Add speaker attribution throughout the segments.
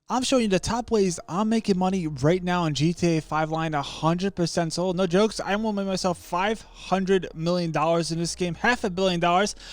Speaker 1: I'm showing you the top ways I'm making money right now in GTA 5 line 100% sold. No jokes. I'm going to make myself $500 million in this game, $500 million.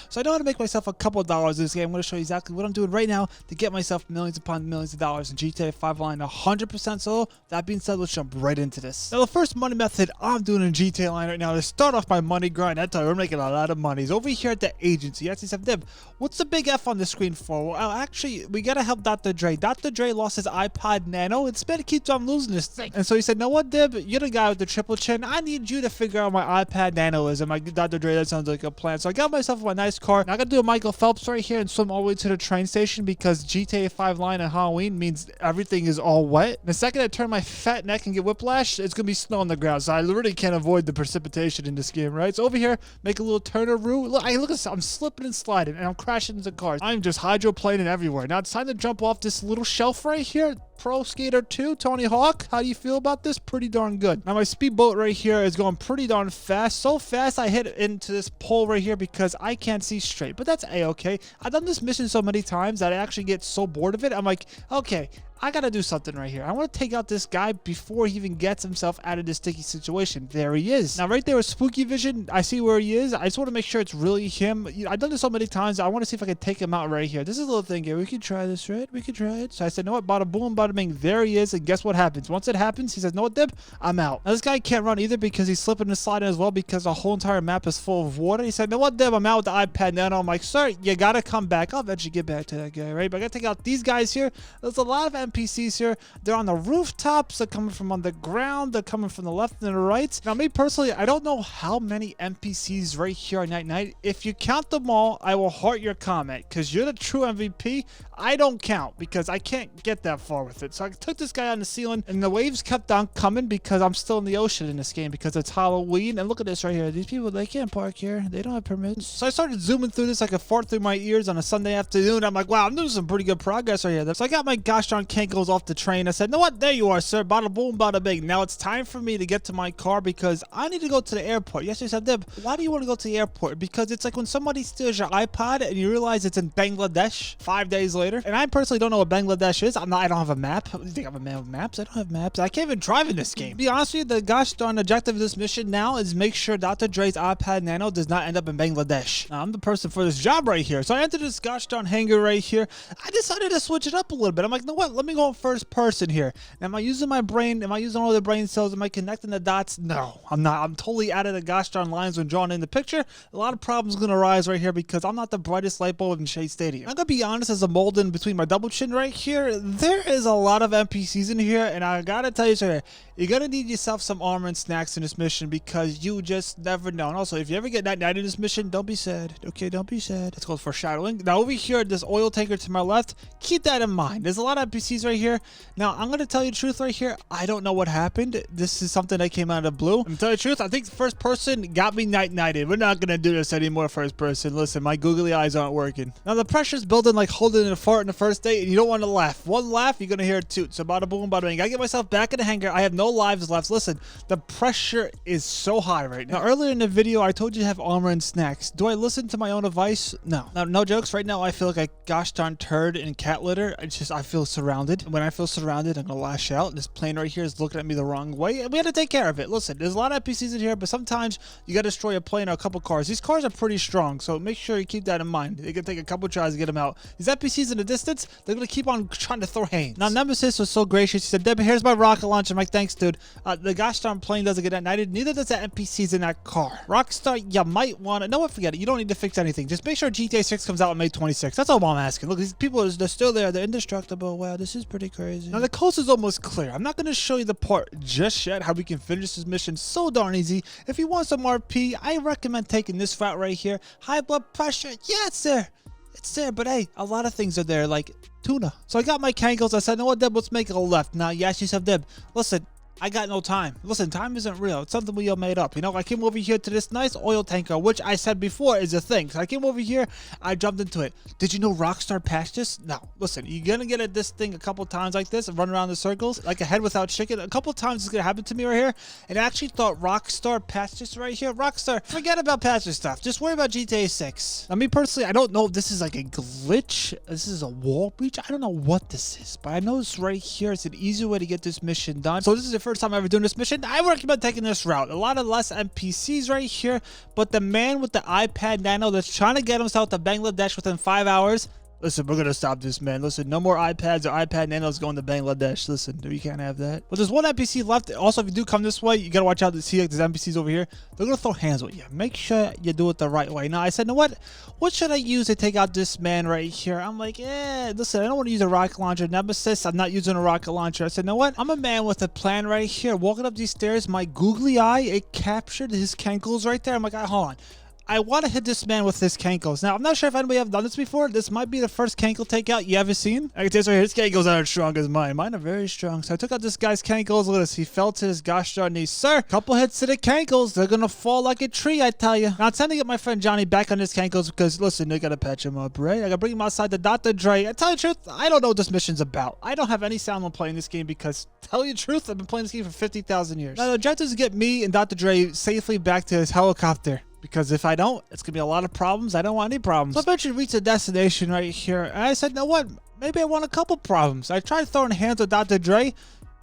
Speaker 1: So I know how to make myself a couple of dollars in this game. I'm going to show you exactly what I'm doing right now to get myself millions upon millions of dollars in GTA 5 line 100% sold. That being said, let's jump right into this. Now, the first money method I'm doing in GTA line right now to start off my money grind. I tell you, we're making a lot of money. It's over here at the agency. Yes, Deb, what's the big F on the screen for? Well, actually, we got to help Dr. Dre. Dr. Dre lost his iPod Nano. Instead, keeps on losing this thing. And so he said, "No what, Dib? You're the guy with the triple chin. I need you to figure out my iPad Nano is." And my Dr. Dre, that sounds like a plan. So I got myself a nice car. Now I got to do a Michael Phelps right here and swim all the way to the train station because GTA 5 line and Halloween means everything is all wet. The second I turn my fat neck and get whiplash, it's going to be snow on the ground. So I literally can't avoid the precipitation in this game, right? So over here, make a little turn-a-roo. Look at this. I'm slipping and sliding and I'm crashing into cars. I'm just hydroplaning everywhere. Now it's time to jump off this little shelf right here. Pro Skater 2, Tony Hawk. How do you feel about this? Pretty darn good. Now my speedboat right here is going pretty darn fast. So fast I hit into this pole right here because I can't see straight. But that's a-okay. I've done this mission so many times that I actually get so bored of it. I'm like, okay, I gotta do something right here. I want to take out this guy before he even gets himself out of this sticky situation. There he is. Now right there with spooky vision, I see where he is. I just want to make sure it's really him. I've done this so many times. I want to see if I can take him out right here. This is a little thing here. We could try this, right? We could try it. So I said, "No what? Bada boom, bada bing." There he is. And guess what happens? Once it happens, he says, "No what, Dib? I'm out." Now this guy can't run either because he's slipping and sliding as well because the whole entire map is full of water. He said, "No what, Dib? I'm out with the iPad Nano." I'm like, "Sir, you gotta come back." I'll eventually get back to that guy, right? But I gotta take out these guys here. There's a lot of NPCs here. They're on the rooftops. They're coming from on the ground. They're coming from the left and the right. Now, me personally, I don't know how many NPCs right here on Night Night. If you count them all, I will heart your comment because you're the true MVP. I don't count because I can't get that far with it. So I took this guy on the ceiling and the waves kept on coming because I'm still in the ocean in this game because it's Halloween. And look at this right here. These people, they can't park here. They don't have permits. So I started zooming through this like a fart through my ears on a Sunday afternoon. I'm like, wow, I'm doing some pretty good progress right here. So I got my gosh darn cankles off the train. I said, "No what? There you are, sir. Bada boom, bada bing." Now it's time for me to get to my car because I need to go to the airport. Yes, said, "Deb, why do you want to go to the airport?" Because it's like when somebody steals your iPod and you realize it's in Bangladesh 5 days later. And I personally don't know what Bangladesh is. I don't have a map. You think I'm a man with maps? I don't have maps. I can't even drive in this game. To be honest with you, the gosh darn objective of this mission now is make sure Dr. Dre's iPad Nano does not end up in Bangladesh. Now, I'm the person for this job right here. So I entered this gosh darn hangar right here. I decided to switch it up a little bit. I'm like, "No what? Let me go in first person here." Now, am I using my brain? Am I using all the brain cells? Am I connecting the dots? No, I'm not. I'm totally out of the gosh darn lines when drawn in the picture. A lot of problems going to arise right here because I'm not the brightest light bulb in Shea Stadium. I'm going to be honest, as a mold in between my double chin right here, there is a lot of NPCs in here, and I got to tell you, sir, you're going to need yourself some armor and snacks in this mission because you just never know. And also, if you ever get night in this mission, don't be sad. Okay, don't be sad. It's called foreshadowing. Now, over here, this oil tanker to my left, keep that in mind. There's a lot of NPCs right here. Now, I'm going to tell you the truth right here. I don't know what happened. This is something that came out of the blue. I'm telling you the truth. I think the first person got me nighted. We're not going to do this anymore first person. Listen, my googly eyes aren't working. Now, the pressure's building like holding in a fart in the first day, and you don't want to laugh. One laugh, you're going to hear it toot. So, bada boom, bada bing. I get myself back in the hangar. I have no lives left. Listen, the pressure is so high right now. Now, earlier in the video, I told you to have armor and snacks. Do I listen to my own advice? No. Now, no jokes. Right now, I feel like a gosh darn turd in cat litter. I feel surrounded. When I feel surrounded, I'm going to lash out. This plane right here is looking at me the wrong way, and we got to take care of it. Listen, there's a lot of NPCs in here, but sometimes you got to destroy a plane or a couple cars. These cars are pretty strong, so make sure you keep that in mind. It can take a couple tries to get them out. These NPCs in the distance, they're going to keep on trying to throw hands. Now, Nemesis was so gracious. He said, "Deb, here's my rocket launcher." I'm like, "Thanks, dude." The gosh darn plane doesn't get ignited. Neither does the NPCs in that car. Rockstar, you might want to... No, forget it. You don't need to fix anything. Just make sure GTA 6 comes out on May 26th. That's all I'm asking. Look, these people, they're still there. They're indestructible. Wow, this is pretty crazy. Now, the coast is almost clear. I'm not going to show you the part just yet how we can finish this mission so darn easy. If you want some RP, I recommend taking this route right here. High blood pressure. Yeah, it's there. It's there, but hey, a lot of things are there, like tuna. So I got my cankles. I said, "No what, Deb, let's make a left." Now, yes, you said, "Deb, listen, I got no time. Listen, time isn't real. It's something we all made up. You know, I came over here to this nice oil tanker, which I said before is a thing. So I came over here, I jumped into it. Did you know Rockstar patched this? No. Listen, you're going to get at this thing a couple times like this and run around in circles like a head without chicken. A couple times it's going to happen to me right here. And I actually thought Rockstar patched this right here. Rockstar, forget about patching stuff. Just worry about GTA 6. Now, me personally, I don't know if this is like a glitch. This is a wall breach. I don't know what this is, but I know it's right here. It's an easy way to get this mission done. So this is the first time ever doing this mission. I recommend taking this route. A lot of less NPCs right here, but the man with the iPad Nano that's trying to get himself to Bangladesh within 5 hours. Listen, we're gonna stop this, man. Listen, no more iPads or iPad Nanos going to Bangladesh. Listen, we can't have that. But there's one NPC left. Also, if you do come this way, you gotta watch out to see like, there's NPCs over here. They're gonna throw hands with you. Make sure you do it the right way. Now, I said, you know what? What should I use to take out this man right here? I'm like, listen, I don't want to use a rocket launcher. Nemesis, I'm not using a rocket launcher. I said, you know what? I'm a man with a plan right here. Walking up these stairs, my googly eye, it captured his cankles right there. I'm like, hold on. I want to hit this man with his cankles. Now, I'm not sure if anybody have done this before. This might be the first cankle takeout you ever seen. I can tell you right here, his cankles aren't as strong as mine. Mine are very strong. So I took out this guy's cankles. Look at this. He fell to his gosh darn knees. Sir, couple hits to the cankles. They're going to fall like a tree, I tell you. Now, I'm trying to get my friend Johnny back on his cankles because, listen, they got to patch him up, right? I got to bring him outside the Dr. Dre. I tell you the truth, I don't know what this mission's about. I don't have any sound on playing this game because, tell you the truth, I've been playing this game for 50,000 years. Now, the objective is to get me and Dr. Dre safely back to his helicopter. Because if I don't, it's going to be a lot of problems. I don't want any problems. So I eventually reached a destination right here. And I said, you know what? Maybe I want a couple problems. I tried throwing hands with Dr. Dre.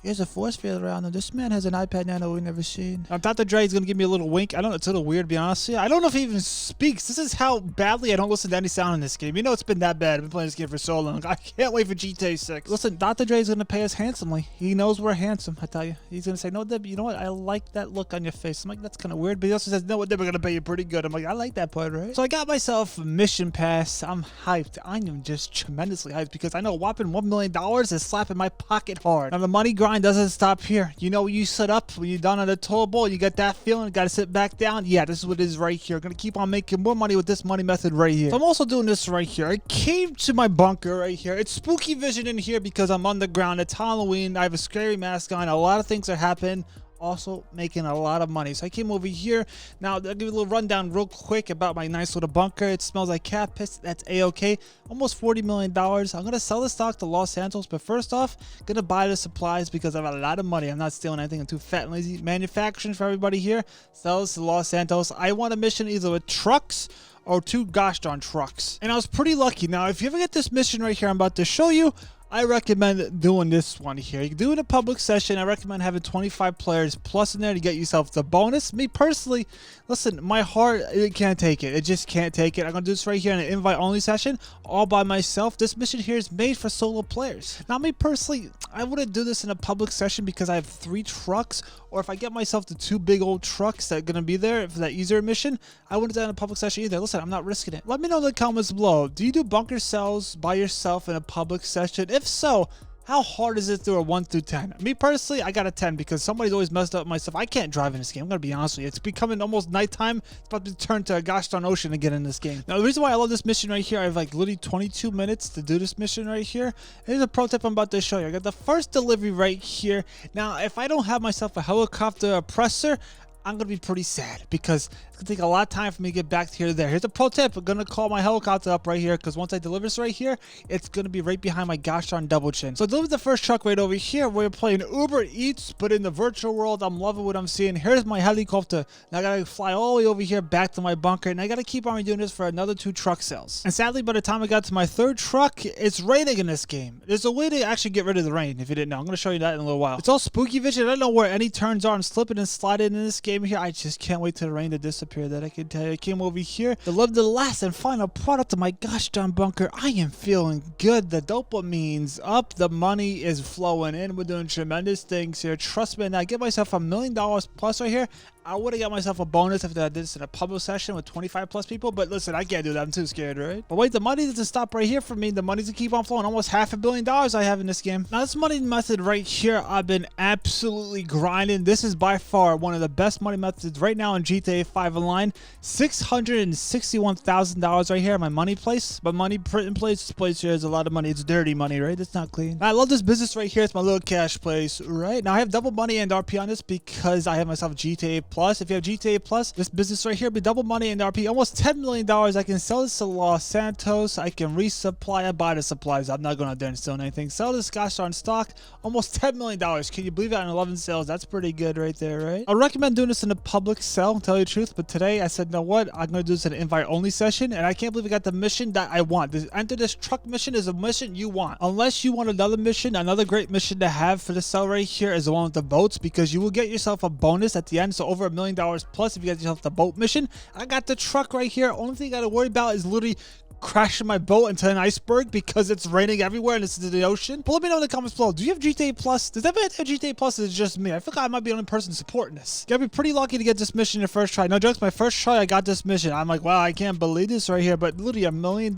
Speaker 1: Here's a force field around him. This man has an iPad Nano we've never seen. Now, Dr. Dre is going to give me a little wink. I don't know. It's a little weird, to be honest with you. I don't know if he even speaks. This is how badly I don't listen to any sound in this game. You know it's been that bad. I've been playing this game for so long. I can't wait for GTA 6. Listen, Dr. Dre is going to pay us handsomely. He knows we're handsome, I tell you. He's going to say, no, Deb, you know what? I like that look on your face. I'm like, that's kind of weird. But he also says, no, Deb, we're going to pay you pretty good. I'm like, I like that part, right? So I got myself a mission pass. I'm hyped. I am just tremendously hyped because I know a whopping $1 million is slapping my pocket hard. Now, the money grind doesn't stop here. You know, you sit up when you're done on a toll bowl, you get that feeling, got to sit back down. Yeah, this is what it is right here. Gonna keep on making more money with this money method right here. So I'm also doing this right here. I came to my bunker right here. It's spooky vision in here because I'm underground. It's Halloween. I have a scary mask on. A lot of things are happening. Also making a lot of money. So I came over here. Now I'll give you a little rundown real quick about my nice little bunker. It smells like cat piss. That's a-okay. Almost $40 million. I'm gonna sell the stock to Los Santos, but first off, gonna buy the supplies because I have a lot of money. I'm not stealing anything. I'm too fat and lazy. Manufacturing for everybody here. Sells to Los Santos. I want a mission either with trucks or 2 gosh darn trucks. And I was pretty lucky. Now if you ever get this mission right here I'm about to show you, I recommend doing this one here. You can do it in a public session. I recommend having 25 players plus in there to get yourself the bonus. Me personally, listen, my heart, it can't take it. It just can't take it. I'm going to do this right here in an invite-only session all by myself. This mission here is made for solo players. Now, me personally, I wouldn't do this in a public session because I have 3 trucks, or if I get myself the 2 big old trucks that are going to be there for that easier mission, I wouldn't do that in a public session either. Listen, I'm not risking it. Let me know in the comments below. Do you do bunker cells by yourself in a public session? If so, how hard is it through a 1 through 10? Me personally, I got a 10 because somebody's always messed up my stuff. I can't drive in this game. I'm going to be honest with you. It's becoming almost nighttime. It's about to turn to a gosh darn ocean again in this game. Now, the reason why I love this mission right here, I have like literally 22 minutes to do this mission right here. Here's a pro tip I'm about to show you. I got the first delivery right here. Now, if I don't have myself a helicopter oppressor, I'm going to be pretty sad because it's going to take a lot of time for me to get back to here to there. Here's a pro tip. I'm going to call my helicopter up right here because once I deliver this right here, it's going to be right behind my gosh darn double chin. So I delivered the first truck right over here. We're playing Uber Eats, but in the virtual world, I'm loving what I'm seeing. Here's my helicopter. Now I got to fly all the way over here back to my bunker, and I got to keep on doing this for another 2 truck sales. And sadly, by the time I got to my 3rd truck, it's raining in this game. There's a way to actually get rid of the rain, if you didn't know. I'm going to show you that in a little while. It's all spooky vision. I don't know where any turns are. I'm slipping and sliding in this game here. I just can't wait till the rain to disappear. That I can tell you. I came over here, delivered the last and final product of my gosh darn bunker. I am feeling good. The dopamine's up. The money is flowing in. We're doing tremendous things here. Trust me. Now I get myself $1 million plus right here. I would have got myself a bonus if I did this in a public session with 25 plus people, but listen, I can't do that. I'm too scared, right? But wait, the money doesn't stop right here for me. The money's to keep on flowing. Almost $500 million I have in this game. Now, this money method right here, I've been absolutely grinding. This is by far one of the best money methods right now in GTA 5 line. $661,000 right here at my money place. My money printing place. This place here is a lot of money. It's dirty money, right? It's not clean. I love this business right here. It's my little cash place, right? Now I have double money and RP on this because I have myself GTA Plus. If you have GTA Plus, this business right here will be double money and RP. Almost $10 million. I can sell this to Los Santos. I can resupply and buy the supplies. I'm not going out there and steal anything. Sell this gosh darn stock. Almost $10 million. Can you believe that on 11 sales? That's pretty good right there, right? I recommend doing this in a public sell, tell you the truth. But today I said, you know what? I'm going to do this in an invite only session. And I can't believe I got the mission that I want. Enter this truck mission is a mission you want. Unless you want another mission, another great mission to have for the sell right here is the one with the boats, because you will get yourself a bonus at the end. So over $1 million plus if you get yourself the boat mission. I got the truck right here. Only thing you got to worry about is literally crashing my boat into an iceberg because it's raining everywhere and it's in the ocean. But let me know in the comments below, do you have GTA Plus? Does everybody have GTA Plus? Or is it just me? I feel like I might be the only person supporting this. You gotta be pretty lucky to get this mission your first try. No jokes, my first try I got this mission. I'm like, wow, I can't believe this right here. But literally $1 million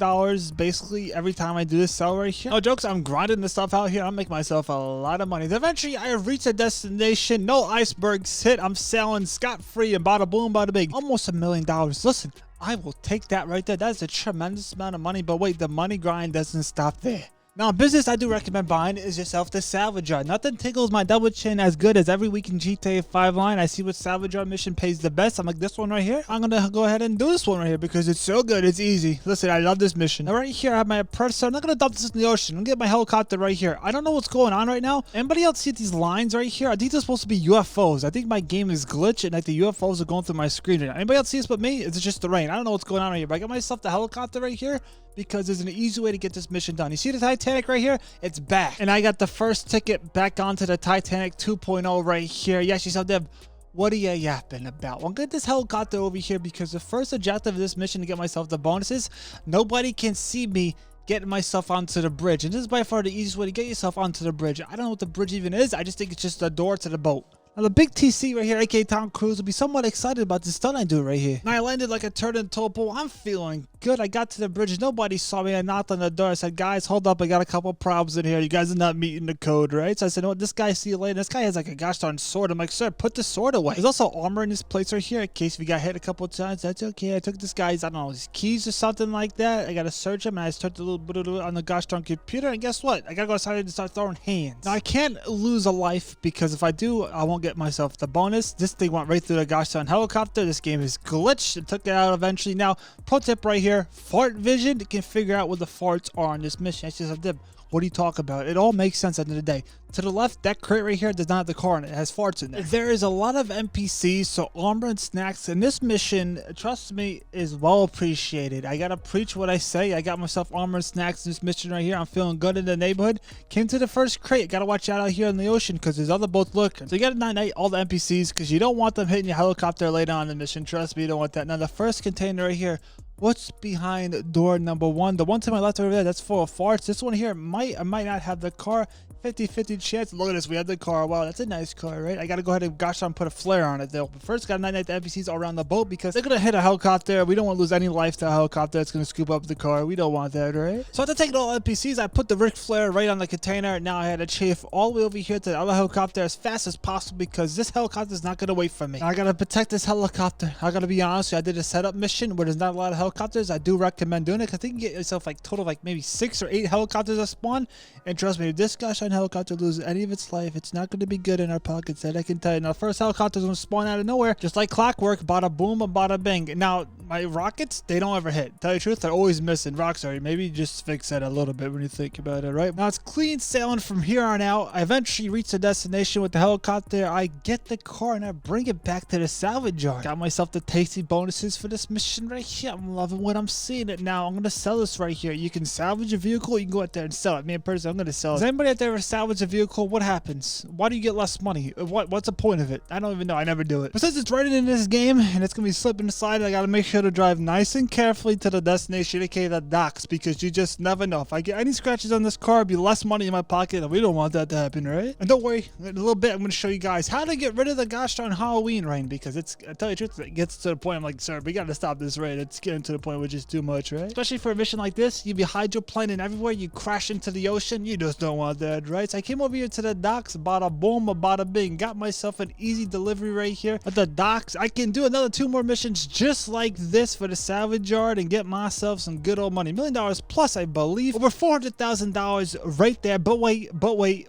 Speaker 1: basically every time I do this sell right here. No jokes, I'm grinding this stuff out here. I'm making myself a lot of money. Then eventually I reach a destination. No icebergs hit. I'm selling scot-free and bada boom, bada bing. Almost $1 million. Listen, I will take that right there. That is a tremendous amount of money. But wait, the money grind doesn't stop there. Now, a business I do recommend buying is yourself the salvage yard. Nothing tickles my double chin as good as every week in GTA 5 line. I see what salvage yard mission pays the best. I'm like, this one right here. I'm going to go ahead and do this one right here because it's so good. It's easy. Listen, I love this mission. Now, right here, I have my predator. I'm not going to dump this in the ocean. I'm going to get my helicopter right here. I don't know what's going on right now. Anybody else see these lines right here? I think they're supposed to be UFOs. I think my game is glitched and like the UFOs are going through my screen right now. Anybody else see this but me? Is it just the rain? I don't know what's going on right here, but I got myself the helicopter right here because there's an easy way to get this mission done. You see the Titanic right here? It's back. And I got the first ticket back onto the Titanic 2.0 right here. Yes, yourself, Dev. What are you yapping about? Well, I'm going to get this helicopter over here because the first objective of this mission to get myself the bonuses, nobody can see me getting myself onto the bridge. And this is by far the easiest way to get yourself onto the bridge. I don't know what the bridge even is. I just think it's just a door to the boat. Now, the big TC right here, aka Tom Cruise, will be somewhat excited about this stunt I do right here. Now, I landed like a turd in topo. I'm feeling good. I got to the bridge. Nobody saw me. I knocked on the door. I said, guys, hold up. I got a couple problems in here. You guys are not meeting the code, right? So I said, no, this guy, see you later. This guy has like a gosh darn sword. I'm like, sir, put the sword away. There's also armor in this place right here in case we got hit a couple of times. That's okay. I took this guy's, I don't know, his keys or something like that. I got to search him, and I started a little bit on the gosh darn computer. And guess what? I got to go outside and start throwing hands. Now, I can't lose a life because if I do, I won't get myself the bonus. This thing went right through the gosh darn helicopter. This game is glitched. It took it out eventually. Now, pro tip right here, fart vision can figure out what the farts are on this mission. It's just a dip. What do you talk about? It all makes sense at the end of the day. To the left, that crate right here does not have the car in it. It has farts in there. There is a lot of NPCs, so armor and snacks. And this mission, trust me, is well appreciated. I gotta preach what I say. I got myself armor and snacks in this mission right here. I'm feeling good in the neighborhood. Came to the first crate. Gotta watch out here in the ocean because there's other boats lurking. So you gotta night all the NPCs because you don't want them hitting your helicopter later on in the mission. Trust me, you don't want that. Now, the first container right here. What's behind door number 1? The one to my left over there, that's full of farts. This one here might not have the car. 50-50 chance. Look at this. We have the car. Wow, that's a nice car, right? I got to go ahead and gosh darn put a flare on it, though. But first, got to night the NPCs all around the boat because they're going to hit a helicopter. We don't want to lose any life to a helicopter that's going to scoop up the car. We don't want that, right? So after taking all NPCs, I put the Ric Flair right on the container. Now I had to chafe all the way over here to the other helicopter as fast as possible because this helicopter is not going to wait for me. Now I got to protect this helicopter. I got to be honest. I did a setup mission where there's not a lot of helicopters. I do recommend doing it because I think you get yourself like total like maybe 6 or 8 helicopters that spawn. And trust me, if this gosh darn helicopter loses any of its life, it's not going to be good in our pockets, that I can tell you. Now, the first helicopter's going to spawn out of nowhere, just like clockwork, bada boom and bada bing. Now, my rockets, they don't ever hit. Tell you the truth, they're always missing. Rockstar, maybe just fix that a little bit when you think about it, right? Now, it's clean sailing from here on out. I eventually reach the destination with the helicopter. I get the car and I bring it back to the salvage yard. Got myself the tasty bonuses for this mission right here. I'm loving what I'm seeing it now. I'm going to sell this right here. You can salvage a vehicle. You can go out there and sell it. Me in person, I'm going to sell it. Does anybody out there ever salvage a vehicle? What happens? Why do you get less money? What's the point of it? I don't even know. I never do it. But since it's right in this game and it's going to be slipping aside, I got to make sure to drive nice and carefully to the destination, aka the docks, because you just never know. If I get any scratches on this car, it'll be less money in my pocket, and we don't want that to happen, right? And don't worry, in a little bit, I'm going to show you guys how to get rid of the gosh darn Halloween rain, because it's, I tell you the truth, it gets to the point, I'm like, sir, we got to stop this rain. It's getting to the point where it's just too much, right? Especially for a mission like this, you be hydroplaning everywhere, you crash into the ocean, you just don't want that, right? right? So I came over here to the docks, bada boom, bada bing. Got myself an easy delivery right here at the docks. I can do another 2 more missions just like this for the salvage yard and get myself some good old money. $1 million plus, I believe. Over $400,000 right there. But wait,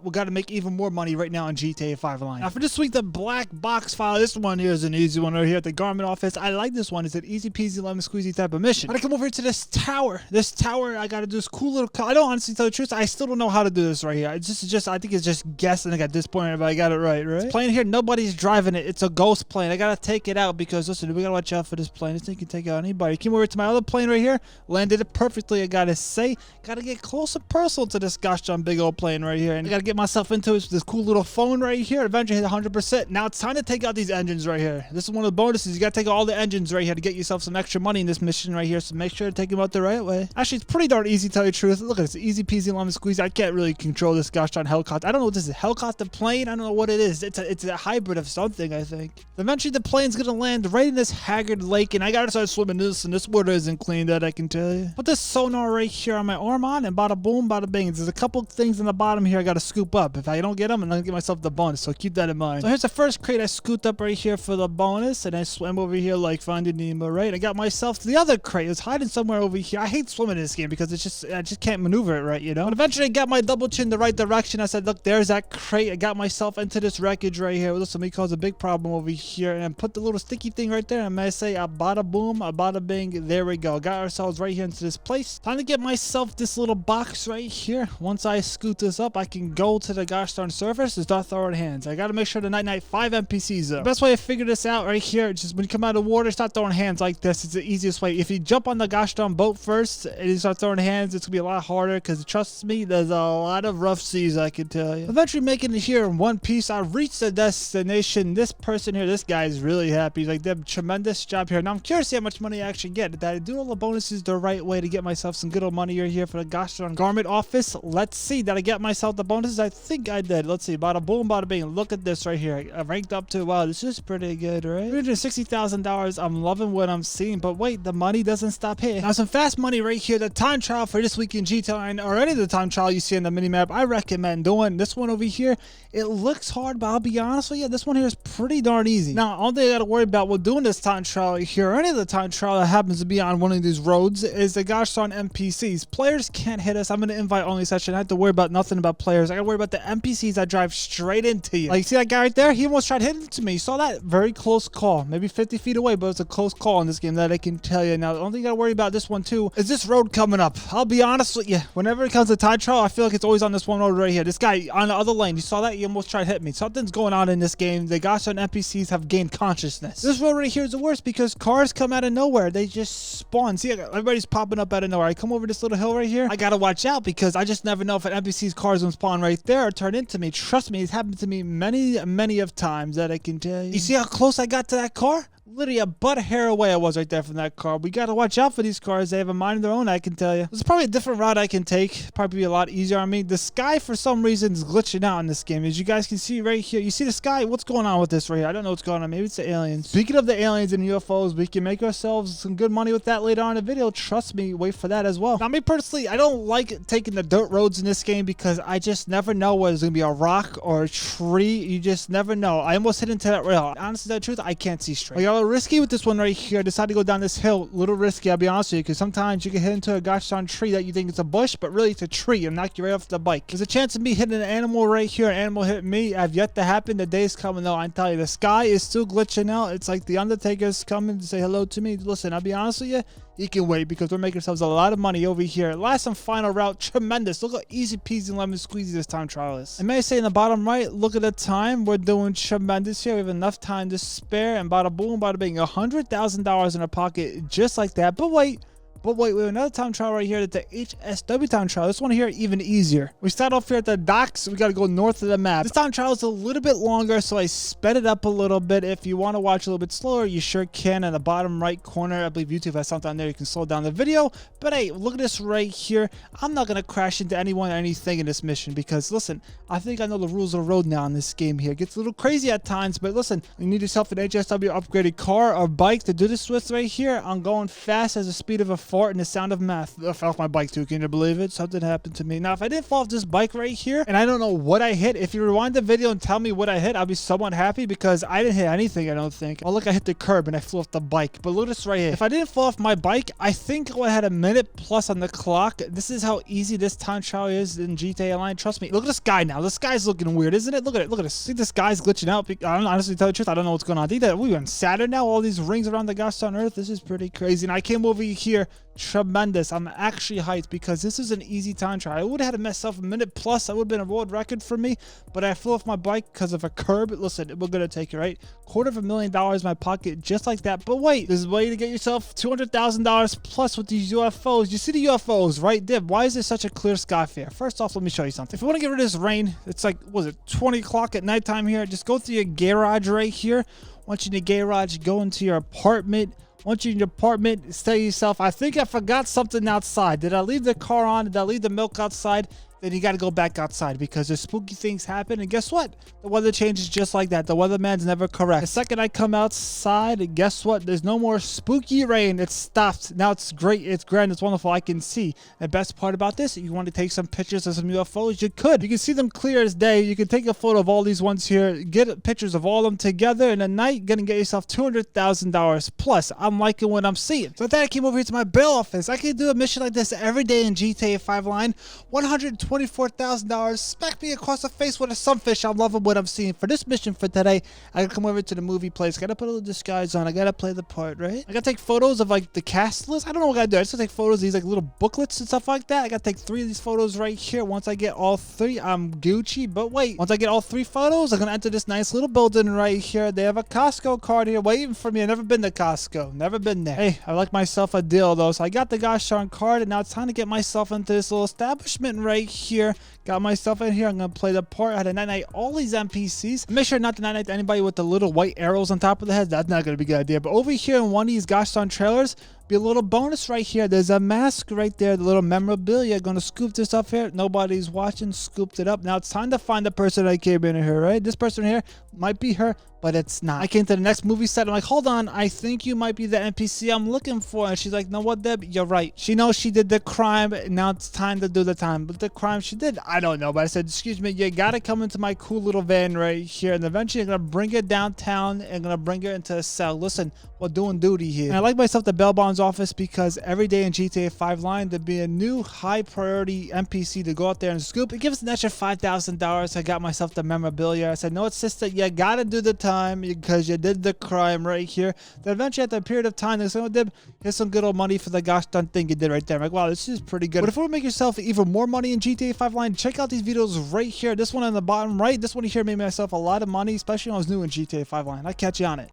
Speaker 1: we got to make even more money right now in GTA 5 line. Now for this week, the black box file. This one here is an easy one right here at the garment office. I like this one. It's an easy peasy lemon squeezy type of mission. I gotta come over here to this tower. This tower, I gotta do this cool little. I don't honestly tell the truth. I still don't know how to do this right here. It's just I think it's just guessing at this point, but I got it right? This plane here, nobody's driving it. It's a ghost plane. I gotta take it out because listen, we gotta watch out for this plane. This thing can take out anybody. Came over to my other plane right here, landed it perfectly. I gotta say, gotta get close and personal to this gosh darn big old plane right here, and I gotta get myself into this cool little phone right here. Eventually hit 100%. Now it's time to take out these engines right here. This is one of the bonuses. You gotta take out all the engines right here to get yourself some extra money in this mission right here. So make sure to take them out the right way. Actually, it's pretty darn easy to tell you the truth. Look at this, easy peasy lemon squeezy. I can't really control this gosh darn helicopter. I don't know what this is. Helicopter plane? I don't know what it is. It's a hybrid of something, I think. Eventually the plane's gonna land right in this haggard lake, and I gotta start swimming this, and this water isn't clean, that I can tell you. Put this sonar right here on my arm on, and bada boom, bada bing. There's a couple things in the bottom here I gotta scoop up. If I don't get them, I'm gonna get myself the bonus, so keep that in mind. So here's the first crate I scooped up right here for the bonus, and I swam over here like Finding Nemo, right? I got myself the other crate. It was hiding somewhere over here. I hate swimming in this game because I just can't maneuver it right, you know? But eventually I got my double chin the right direction. I said, look, there's that crate. I got myself into this wreckage right here. Listen, me cause a big problem over here, and put the little sticky thing right there. And I say, a bada boom, a bada bing. There we go. Got ourselves right here into this place. Time to get myself this little box right here. Once I scoot this up, I can go to the gosh darn surface and start throwing hands. I gotta make sure to night 5 NPCs though. The best way to figure this out right here, just when you come out of the water, start throwing hands like this. It's the easiest way. If you jump on the gosh darn boat first and you start throwing hands, it's gonna be a lot harder because trust me, there's a lot of rough seas, I can tell you. Eventually making it here in one piece, I reached the destination. This person here, this guy is really happy. He's like, did a tremendous job here. Now I'm curious to see how much money I actually get. Did I do all the bonuses the right way to get myself some good old money here for the gosh darn garment office? Let's see. Did I get myself the bonuses? I think I did. Let's see. Bada boom, bada bing. Look at this right here. I ranked up to, wow, this is pretty good, right? $360,000. I'm loving what I'm seeing, but wait, the money doesn't stop here. Now some fast money right here. The time trial for this week in GTA or any of the time trial you see in the minimap, I recommend doing this one over here. It looks hard, but I'll be honest with you, this one here is pretty darn easy. Now, all they gotta worry about while doing this time trial here, or any of the time trial that happens to be on one of these roads, is the gosh darn NPCs. Players can't hit us. I'm in an invite only session. I have to worry about nothing about players. I gotta worry about the NPCs that drive straight into you. Like, you see that guy right there? He almost tried hitting to me. You saw that? Very close call. Maybe 50 feet away, but it's a close call in this game, that I can tell you. Now, the only thing you gotta worry about this one too is this road coming up. I'll be honest with you. Whenever it comes to time trial, I feel like it's always on this one road right here. This guy on the other lane, you saw that? He almost tried to hit me. Something's going on in this game. The gosh darn NPCs have gained consciousness. This road right here is the worst because cars come out of nowhere. They just spawn. See, everybody's popping up out of nowhere. I come over this little hill right here. I gotta watch out because I just never know if an NPC's car's gonna spawn right there or turn into me. Trust me, it's happened to me many of times, that I can tell you. You see how close I got to that car? Literally a butt hair away I was right there from that car. We gotta watch out for these cars. They have a mind of their own, I can tell you. There's probably a different route I can take. Probably be a lot easier on me. The sky, for some reason, is glitching out in this game. As you guys can see right here. You see the sky? What's going on with this right here? I don't know what's going on. Maybe it's the aliens. Speaking of the aliens and UFOs, we can make ourselves some good money with that later on in the video. Trust me, wait for that as well. Now, me personally, I don't like taking the dirt roads in this game because I just never know whether there's gonna be a rock or a tree. You just never know. I almost hit into that rail. Honestly, the truth, I can't see straight. I got a little risky with this one right here. I decided to go down this hill. A little risky, I'll be honest with you, because sometimes you can hit into a gosh darn tree that you think it's a bush, but really it's a tree and knock you right off the bike. There's a chance of me hitting an animal right here. An animal hit me. I've yet to happen. The day's coming though. I tell you, the sky is still glitching out. It's like the Undertaker's coming to say hello to me. Listen, I'll be honest with you, you can wait because we're making ourselves a lot of money over here. Last and final route, tremendous. Look how easy peasy and lemon squeezy this time trial is. I may say in the bottom right, look at the time. We're doing tremendous here. We have enough time to spare, and bada boom, bada bing, $100,000 in our pocket just like that. But wait, we have another time trial right here. That's the HSW time trial. This one here, even easier. We start off here at the docks. We got to go north of the map. This time trial is a little bit longer, so I sped it up a little bit. If you want to watch a little bit slower, you sure can. In the bottom right corner, I believe YouTube has something on there. You can slow down the video. But hey, look at this right here. I'm not going to crash into anyone or anything in this mission because, listen, I think I know the rules of the road now in this game here. It gets a little crazy at times, but listen, you need yourself an HSW upgraded car or bike to do this with right here. I'm going fast as the speed of a fart and the sound of math. I fell off my bike too. Can you believe it? Something happened to me. Now, if I didn't fall off this bike right here, and I don't know what I hit, if you rewind the video and tell me what I hit, I'll be somewhat happy because I didn't hit anything, I don't think. Oh, look, I hit the curb and I flew off the bike. But look at this right here. If I didn't fall off my bike, I think I had a minute plus on the clock. This is how easy this time trial is in GTA Online. Trust me. Look at this guy now. This guy's looking weird, isn't it? Look at it. Look at this. See, this guy's glitching out. I don't honestly tell you the truth. I don't know what's going on. I think that we on Saturn now. All these rings around the gosh on Earth. This is pretty crazy. And I came over here. Tremendous. I'm actually hyped because this is an easy time trial. I would have had to mess up a minute plus. That would have been a world record for me, but I flew off my bike because of a curb. Listen, we're gonna take it, right? $250,000 in my pocket just like that. But wait, there's a way to get yourself $200,000 plus with these UFOs. You see the UFOs right there? Why is there such a clear sky here? First off, let me show you something. If you want to get rid of this rain, it's like, was it 20 o'clock at nighttime here? Just go through your garage right here. Once you're in the garage, go into your apartment. Once you're in your apartment, say to yourself, I think I forgot something outside. Did I leave the car on? Did I leave the milk outside? Then you got to go back outside because there's spooky things happen. And guess what? The weather changes just like that. The weatherman's never correct. The second I come outside, guess what? There's no more spooky rain. It stopped. Now it's great. It's grand. It's wonderful. I can see. The best part about this, you want to take some pictures of some UFOs, you could. You can see them clear as day. You can take a photo of all these ones here. Get pictures of all of them together in a night. You're going to get yourself $200,000 plus. I'm liking what I'm seeing. So then I came over here to my bail office. I can do a mission like this every day in GTA 5 Line. $124,000 smack me across the face with a sunfish. I'm loving what I'm seeing. For this mission for today, I gotta come over to the movie place. Gotta put a little disguise on. I gotta play the part, right? I gotta take photos of like the cast list. I don't know what I gotta do. I just gotta take photos of these like little booklets and stuff like that. I gotta take 3 of these photos right here. Once I get all 3, I'm Gucci. But wait, once I get all 3 photos, I'm gonna enter this nice little building right here. They have a Costco card here waiting for me. I've never been to Costco. Never been there. Hey, I like myself a deal though. So I got the gosh darn card, and now it's time to get myself into this little establishment right here. Got myself in here. I'm gonna play the part. I had to night all these NPCs. Make sure not to night anybody with the little white arrows on top of the head. That's not gonna be a good idea. But over here in one of these gosh darn trailers, be a little bonus right here. There's a mask right there, the little memorabilia. Gonna scoop this up here. Nobody's watching. Scooped it up. Now it's time to find the person I came in here, right? This person here might be her, but it's not. I came to the next movie set. I'm like, hold on, I think you might be the NPC I'm looking for. And she's like, no, what, Deb? You're right. She knows she did the crime. Now it's time to do the time. But the crime she did, I don't know. But I said, excuse me, you gotta come into my cool little van right here. And eventually I'm gonna bring her downtown and gonna bring her into a cell. Listen, we're doing duty here. And I like myself the bail bonds office because every day in GTA 5 Line, there'd be a new high priority NPC to go out there and scoop. It gives an extra $5,000. I got myself the memorabilia. I said, no, it's sister, you gotta do the time because you did the crime right here. Then eventually after a period of time, they say, oh, Dib, here's some good old money for the gosh darn thing you did right there. I'm like, wow, this is pretty good. But if you want to make yourself even more money in GTA 5 Line, check out these videos right here. This one on the bottom right. This one here made myself a lot of money, especially when I was new in GTA 5 Line. I'll catch you on it.